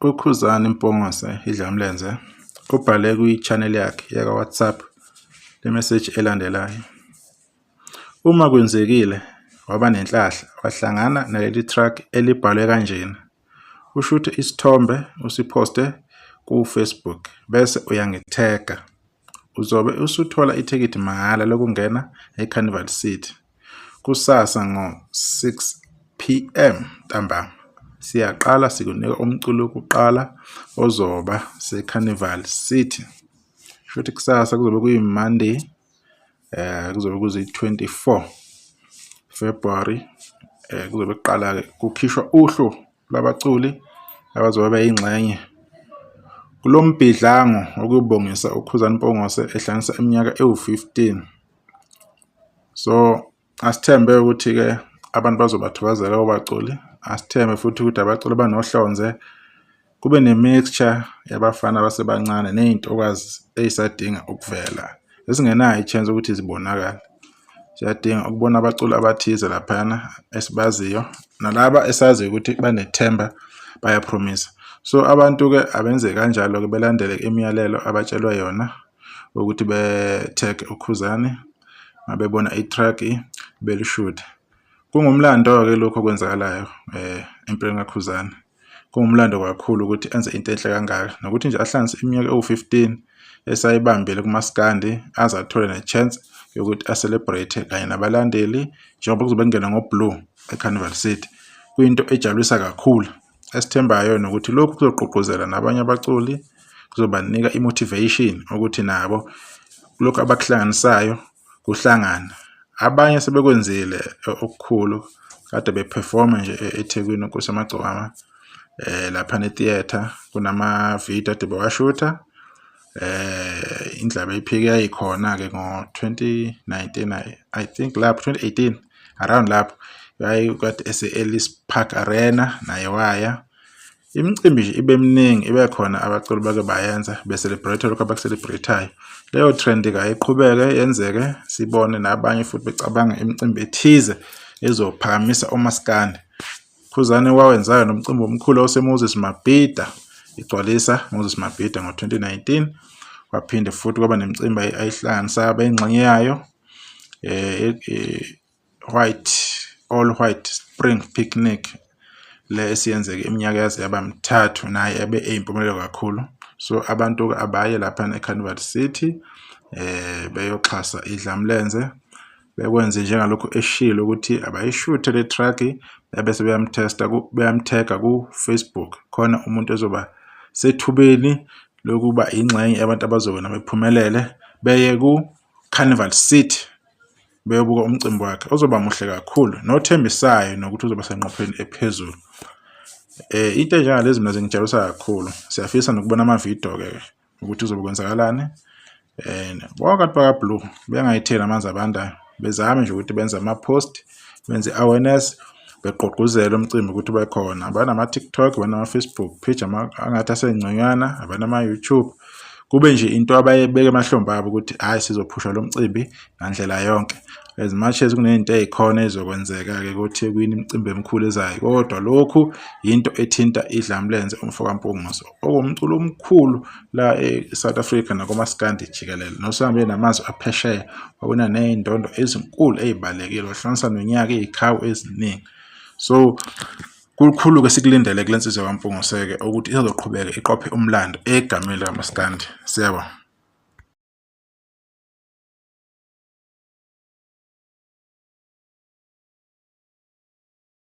uKhuzani Mpongose Idlamlenze ubhale kwi-channel yakhe yaka-WhatsApp le message elandelayo. Uma kwenzekile waba nenhlahla wahlangana naleli track elibhalwe kanjena, ushuthi isithombe usiposte ku-Facebook bese uyangithega. Uzobe usuthola ithikithi mahhala lokungena eCarnival City kusasa ngo-6 p.m. ntambama. Siyaqala sikunika umculo wokuqala ozoba seCarnival City. Shuthi kusasa kuzobe kuyi-Monday, kuzobe kuzi-24 February. Kuzobe kuqala kukhishwa uhlu lwabaculi abazobe beyingxenye kulo mbhidlango okubongisa uKhuzani Mpongose ehlanganisa iminyaka ewu-15. So asithembe ukuthi ke abantu bazobathokozela obaculi. Asithembe futhi ukuthi abaculi banohlonze kube ne-mixture yabafana abasebancane ney'ntokazi ezisadinga ukuvela ezingenayo i-chance ukuthi zibonakale. Siyadinga ukubona abaculi abathize laphana esibaziyo nalaba esaziyo ukuthi banethemba bayapromisa. So abantu ke abenze kanjalo ke belandele imiyalelo abatshelwe yona ukuthi be-tag uKhuzani mabebona i-track belishoot. Kungumlando ke lokho okwenzakalayo empilweni kaKhuzani. Kungumlando kakhulu ukuthi enze into enhle kangaka nokuthi nje ahlanganise iminyaka ewu-15 esayibambile kumaskandi aze athole ne-chance yokuthi a-celebrate kanye nabalandeli njengoba kuzobe kungena ngo-blue eCarnival City. Kuyinto ejabulisa kakhulu esithembayo nokuthi lokhu kuzogqugquzela nabanye abaculi, kuzobanika i-motivation ukuthi nabo lokhu abakuhlanganisayo kuhlangana. Abanye sebekwenzile okukhulu kade beperforma nje eThekwini kusemagcokama lapha ne-theater kunama-video ade bewashutha. Indlebe iphike yayikhona ke ngo-2019 I think lapho 2018 around lapho yayikade ese-Ellis Park Arena naye waya. Imicimbi nje ibe miningi ibe khona abaculi bake bayenza be-celebrate lokho abaku-celebrate-ayo. Leyo trend ke ayiqhubeke yenzeke sibone nabanye futhi becabanga imicimbi ethize ezophakamisa omaskandi. Khuzani wawenzayo nomcimbi omkhulu oseMoses Mabhida igcwalisa Moses Mabhida ngo-2019. Kwaphinde futhi kwaba nemicimbi ayihlanganisa abengxenye yayo all white spring picnic le esiyenzeke iminyaka yaze yaba mithathu naye abe eyimpumelelo kakhulu. So abantu abaye lapha eCarnival City beyoxhasa Idlamlenze bekwenze njengalokho eshilo ukuthi abayishuthe le track bese beyamthega ku-Facebook khona umuntu ezoba sethubeni lokuba ingxenye yabantu abazobona bephumelele beye ku-Carnival City beyobuka umcimbi wakhe ozoba muhle kakhulu nothembisayo nokuthi uzoba senqopheni ephezulu. Into enjengalezi mina zingijabulisa kakhulu. Siyafisa nokubona ama-video ke ukuthi uzobe kwenzakalani. Bonke abantu baka-Blue bengayitheli amanzi abandayo bezame nje ukuthi benze ama-post, benze awareness, begqugquzele umcimbi ukuthi bekhona. Abanama-TikTok, banama-Facebook page angathi asengconywana, abanama-YouTube. Kube nje into abayibeke emahlombe abo ukuthi hayi sizophusha lo mcimbi ngandlela yonke. As much as kunezinto ezikhona ezokwenzeka ke koThekwini imicimbi emikhulu ezayo, kodwa lokhu into ethinta Idlamlenze umfoka Mpongose ongumculo omkhulu la eSouth Africa nakomaskandi jikelele nosambe namazwe aphesheya wabona nezindondo ezinkulu ezibalekile wahlanganisa nonyaka izikhawu eziningi. So kukhulu ke sikulindele kulensizwe kaMpongose ke ukuthi izoqhubeka iqophe umlando egameni lamaskandi. Siyabonga.